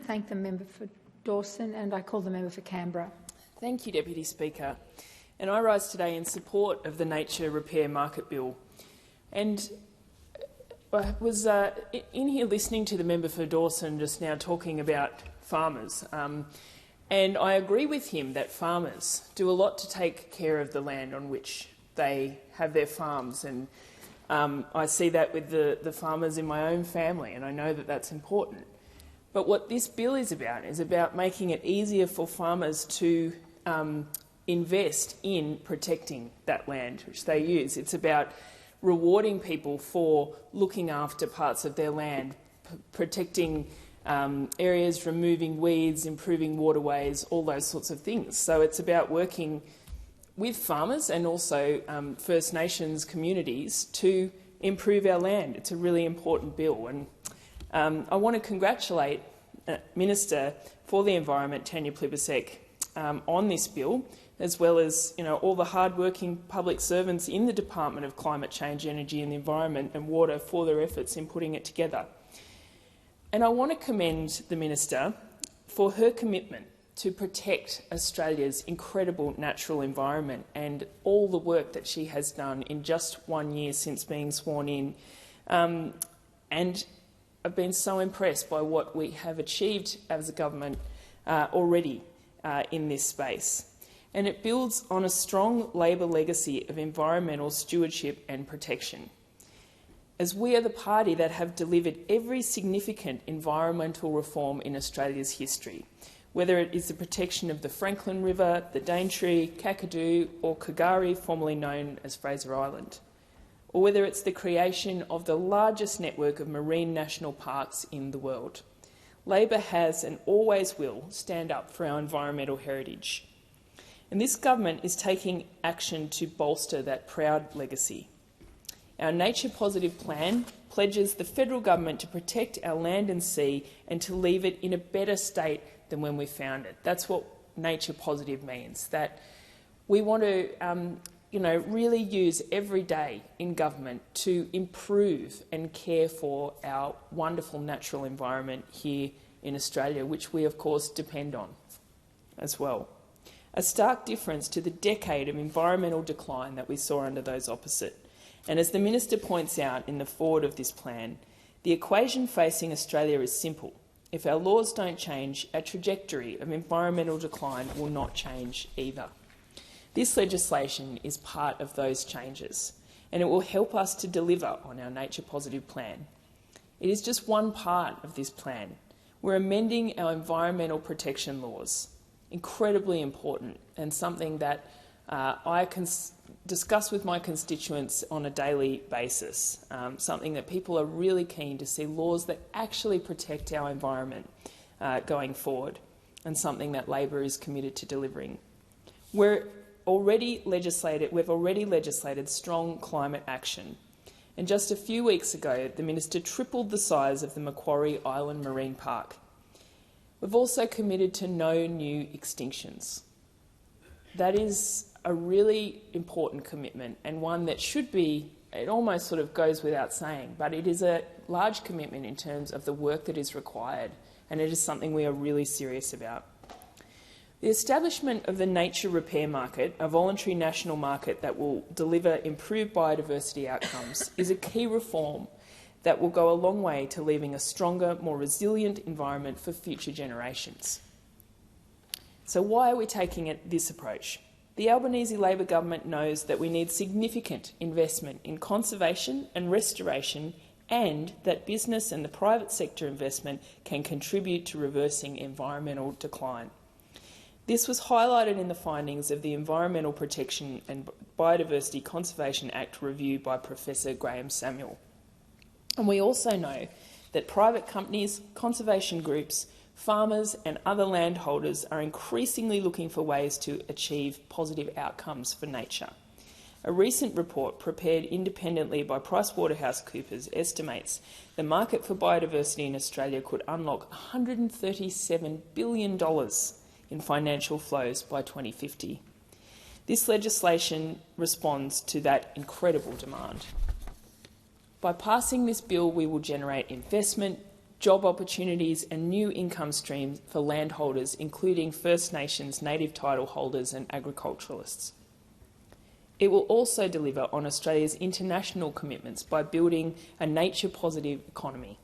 thank the member for Dawson, and I call the member for Canberra. Thank you, Deputy Speaker. And I rise today in support of the Nature Repair Market Bill. And I was in here listening to the member for Dawson just now talking about farmers. And I agree with him that farmers do a lot to take care of the land on which they have their farms. And I see that with the farmers in my own family, and I know that that's important. But what this bill is about making it easier for farmers to invest in protecting that land which they use. It's about rewarding people for looking after parts of their land, protecting areas, removing weeds, improving waterways, all those sorts of things. So it's about working with farmers and also First Nations communities to improve our land. It's a really important bill, and I want to congratulate Minister for the Environment, Tanya Plibersek, on this bill, as well as all the hard-working public servants in the Department of Climate Change, Energy and the Environment and Water for their efforts in putting it together. And I want to commend the Minister for her commitment to protect Australia's incredible natural environment and all the work that she has done in just 1 year since being sworn in. And I've been so impressed by what we have achieved as a government already in this space. And it builds on a strong Labor legacy of environmental stewardship and protection, as we are the party that have delivered every significant environmental reform in Australia's history, whether it is the protection of the Franklin River, the Daintree, Kakadu or Kagari, formerly known as Fraser Island, or whether it's the creation of the largest network of marine national parks in the world. Labor has and always will stand up for our environmental heritage. And this government is taking action to bolster that proud legacy. Our Nature Positive plan pledges the federal government to protect our land and sea and to leave it in a better state than when we found it. That's what Nature Positive means, that we want to really use every day in government to improve and care for our wonderful natural environment here in Australia, which we of course depend on as well. A stark difference to the decade of environmental decline that we saw under those opposite. And as the Minister points out in the foreword of this plan, the equation facing Australia is simple. If our laws don't change, our trajectory of environmental decline will not change either. This legislation is part of those changes, and it will help us to deliver on our Nature Positive plan. It is just one part of this plan. We're amending our environmental protection laws. Incredibly important, and something that I can discuss with my constituents on a daily basis, something that people are really keen to see laws that actually protect our environment going forward, and something that Labor is committed to delivering. We've already legislated strong climate action, and just a few weeks ago the Minister tripled the size of the Macquarie Island Marine Park. We've also committed to no new extinctions. That is a really important commitment, and one that should be, it almost sort of goes without saying, but it is a large commitment in terms of the work that is required, and it is something we are really serious about. The establishment of the Nature Repair Market, a voluntary national market that will deliver improved biodiversity outcomes, is a key reform that will go a long way to leaving a stronger, more resilient environment for future generations. So why are we taking this approach? The Albanese Labor government knows that we need significant investment in conservation and restoration, and that business and the private sector investment can contribute to reversing environmental decline. This was highlighted in the findings of the Environmental Protection and Biodiversity Conservation Act review by Professor Graham Samuel. And we also know that private companies, conservation groups, farmers and other landholders are increasingly looking for ways to achieve positive outcomes for nature. A recent report prepared independently by PricewaterhouseCoopers estimates the market for biodiversity in Australia could unlock $137 billion in financial flows by 2050. This legislation responds to that incredible demand. By passing this bill, we will generate investment, job opportunities and new income streams for landholders, including First Nations, native title holders and agriculturalists. It will also deliver on Australia's international commitments by building a nature-positive economy.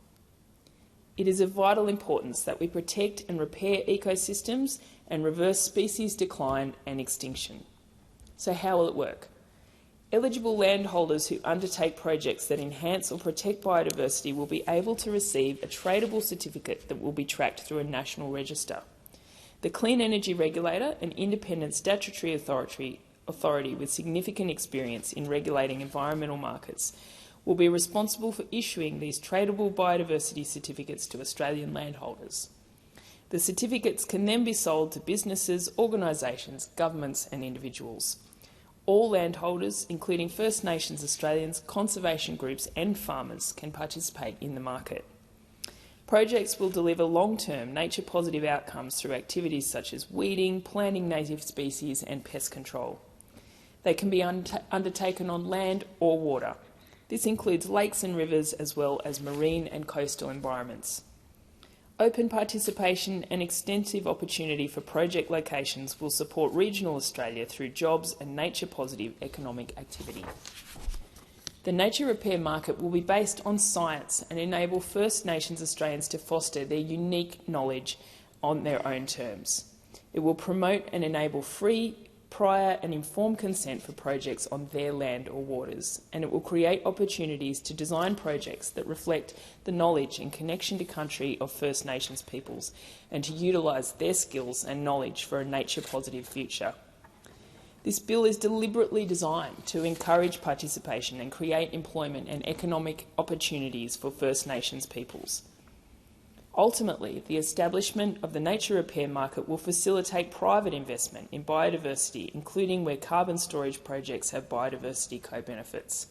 It is of vital importance that we protect and repair ecosystems and reverse species decline and extinction. So how will it work? Eligible landholders who undertake projects that enhance or protect biodiversity will be able to receive a tradable certificate that will be tracked through a national register. The Clean Energy Regulator, an independent statutory authority with significant experience in regulating environmental markets, will be responsible for issuing these tradable biodiversity certificates to Australian landholders. The certificates can then be sold to businesses, organisations, governments and individuals. All landholders, including First Nations Australians, conservation groups and farmers, can participate in the market. Projects will deliver long-term nature-positive outcomes through activities such as weeding, planting native species and pest control. They can be undertaken on land or water. This includes lakes and rivers as well as marine and coastal environments. Open participation and extensive opportunity for project locations will support regional Australia through jobs and nature-positive economic activity. The nature repair market will be based on science and enable First Nations Australians to foster their unique knowledge on their own terms. It will promote and enable free, prior and informed consent for projects on their land or waters, and it will create opportunities to design projects that reflect the knowledge and connection to country of First Nations peoples and to utilise their skills and knowledge for a nature-positive future. This bill is deliberately designed to encourage participation and create employment and economic opportunities for First Nations peoples. Ultimately, the establishment of the nature repair market will facilitate private investment in biodiversity, including where carbon storage projects have biodiversity co-benefits.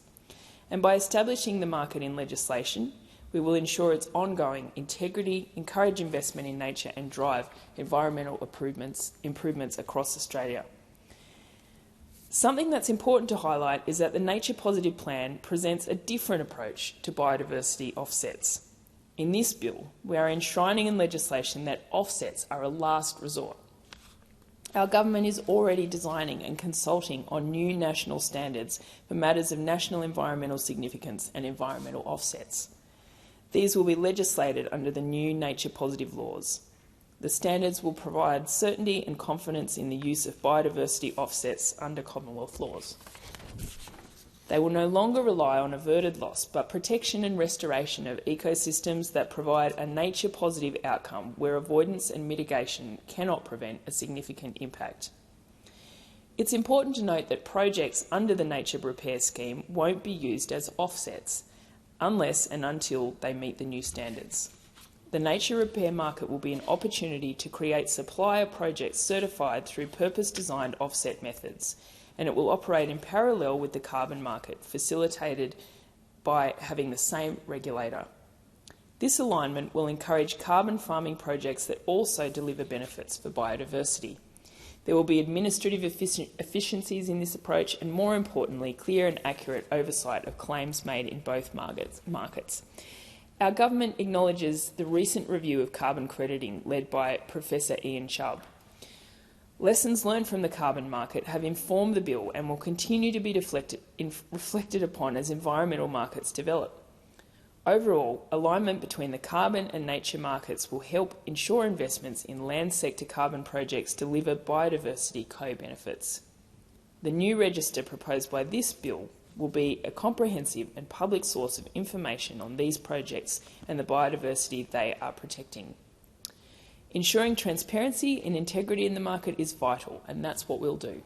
And by establishing the market in legislation, we will ensure its ongoing integrity, encourage investment in nature and drive environmental improvements across Australia. Something that's important to highlight is that the Nature Positive Plan presents a different approach to biodiversity offsets. In this bill, we are enshrining in legislation that offsets are a last resort. Our government is already designing and consulting on new national standards for matters of national environmental significance and environmental offsets. These will be legislated under the new nature positive laws. The standards will provide certainty and confidence in the use of biodiversity offsets under Commonwealth laws. They will no longer rely on averted loss, but protection and restoration of ecosystems that provide a nature-positive outcome where avoidance and mitigation cannot prevent a significant impact. It's important to note that projects under the Nature Repair Scheme won't be used as offsets unless and until they meet the new standards. The nature repair market will be an opportunity to create supplier projects certified through purpose-designed offset methods, and it will operate in parallel with the carbon market, facilitated by having the same regulator. This alignment will encourage carbon farming projects that also deliver benefits for biodiversity. There will be administrative efficiencies in this approach and, more importantly, clear and accurate oversight of claims made in both markets. Our government acknowledges the recent review of carbon crediting led by Professor Ian Chubb. Lessons learned from the carbon market have informed the bill and will continue to be reflected upon as environmental markets develop. Overall, alignment between the carbon and nature markets will help ensure investments in land sector carbon projects deliver biodiversity co-benefits. The new register proposed by this bill will be a comprehensive and public source of information on these projects and the biodiversity they are protecting. Ensuring transparency and integrity in the market is vital, and that's what we'll do.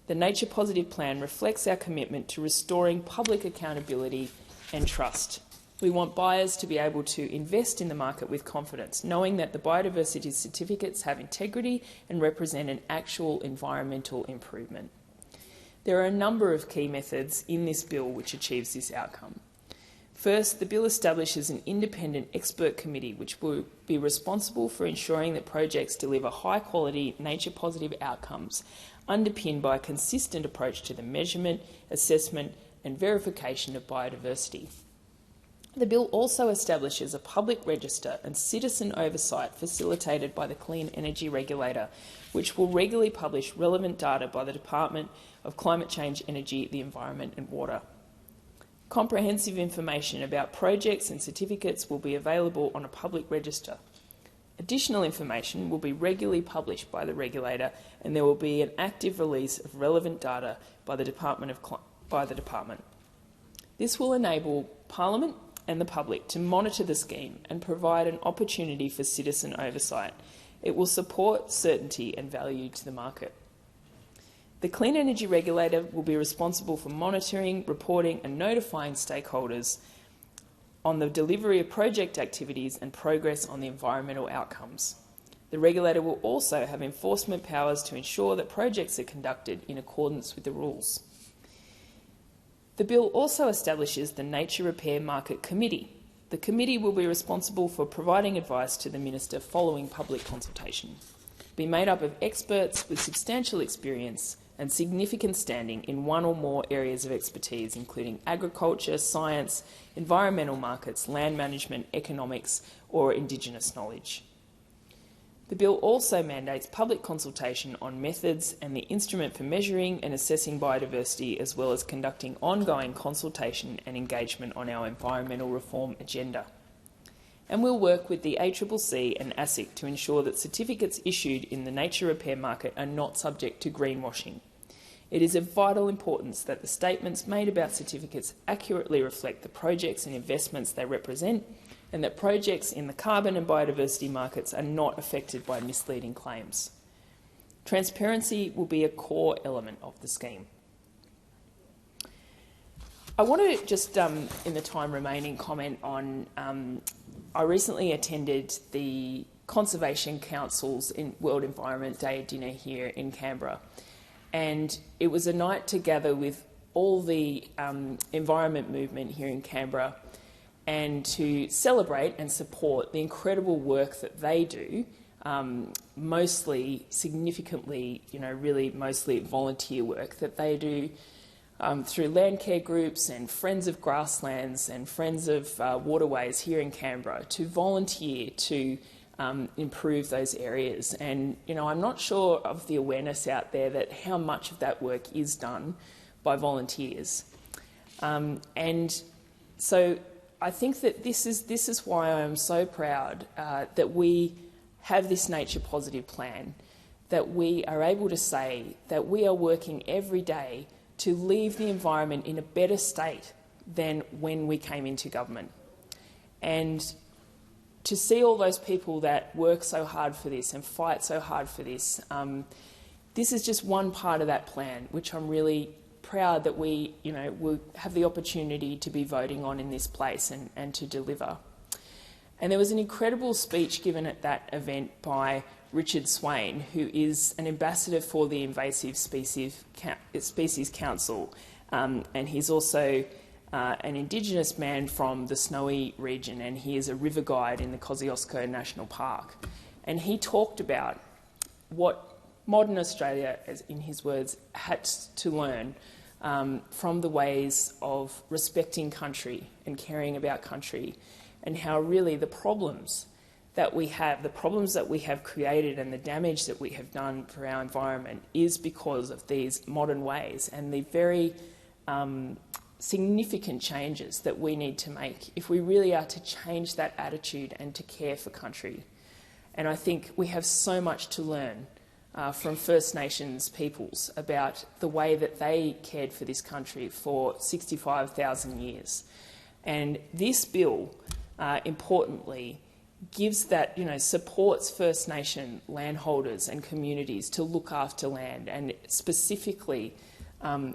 The Nature Positive Plan reflects our commitment to restoring public accountability and trust. We want buyers to be able to invest in the market with confidence, knowing that the biodiversity certificates have integrity and represent an actual environmental improvement. There are a number of key methods in this bill which achieves this outcome. First, the bill establishes an independent expert committee which will be responsible for ensuring that projects deliver high-quality, nature-positive outcomes underpinned by a consistent approach to the measurement, assessment and verification of biodiversity. The bill also establishes a public register and citizen oversight facilitated by the Clean Energy Regulator, which will regularly publish relevant data by the Department of Climate Change, Energy, the Environment and Water. Comprehensive information about projects and certificates will be available on a public register. Additional information will be regularly published by the regulator, and there will be an active release of relevant data by the Department. This will enable Parliament and the public to monitor the scheme and provide an opportunity for citizen oversight. It will support certainty and value to the market. The Clean Energy Regulator will be responsible for monitoring, reporting and notifying stakeholders on the delivery of project activities and progress on the environmental outcomes. The regulator will also have enforcement powers to ensure that projects are conducted in accordance with the rules. The bill also establishes the Nature Repair Market Committee. The committee will be responsible for providing advice to the Minister following public consultation. It will be made up of experts with substantial experience and significant standing in one or more areas of expertise, including agriculture, science, environmental markets, land management, economics, or Indigenous knowledge. The bill also mandates public consultation on methods and the instrument for measuring and assessing biodiversity, as well as conducting ongoing consultation and engagement on our environmental reform agenda. And we'll work with the ACCC and ASIC to ensure that certificates issued in the nature repair market are not subject to greenwashing. It is of vital importance that the statements made about certificates accurately reflect the projects and investments they represent, and that projects in the carbon and biodiversity markets are not affected by misleading claims. Transparency will be a core element of the scheme. I want to just, in the time remaining, comment on I recently attended the Conservation Council's World Environment Day dinner here in Canberra, and it was a night to gather with all the environment movement here in Canberra and to celebrate and support the incredible work that they do, mostly, significantly, really mostly volunteer work that they do through land care groups and Friends of Grasslands and Friends of Waterways here in Canberra to volunteer to improve those areas. And, I'm not sure of the awareness out there that how much of that work is done by volunteers. And so I think that this is why I am so proud that we have this nature positive plan, that we are able to say that we are working every day to leave the environment in a better state than when we came into government. And to see all those people that work so hard for this and fight so hard for this, this is just one part of that plan, which I'm really proud that we, will have the opportunity to be voting on in this place and to deliver. And there was an incredible speech given at that event by Richard Swain, who is an ambassador for the Invasive Species Council, and he's also an Indigenous man from the Snowy region, and he is a river guide in the Kosciuszko National Park. And he talked about what modern Australia, as in his words, had to learn from the ways of respecting country and caring about country, and how really the problems that we have created and the damage that we have done for our environment is because of these modern ways and the very significant changes that we need to make if we really are to change that attitude and to care for country. And I think we have so much to learn from First Nations peoples about the way that they cared for this country for 65,000 years. And this bill, importantly, gives that, supports First Nation landholders and communities to look after land, and specifically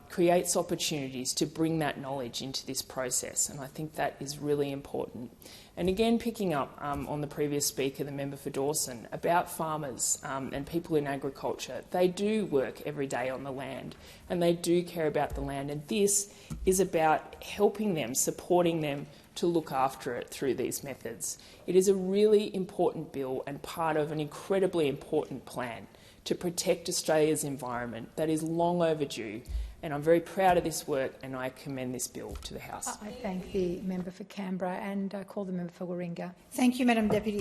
creates opportunities to bring that knowledge into this process. And I think that is really important. And again, picking up on the previous speaker, the member for Dawson, about farmers and people in agriculture, they do work every day on the land and they do care about the land. And this is about helping them, supporting them to look after it through these methods. It is a really important bill and part of an incredibly important plan to protect Australia's environment that is long overdue and I'm very proud of this work, and I commend this bill to the House. I thank the member for Canberra, and I call the member for Warringah. Thank you, Madam Deputy.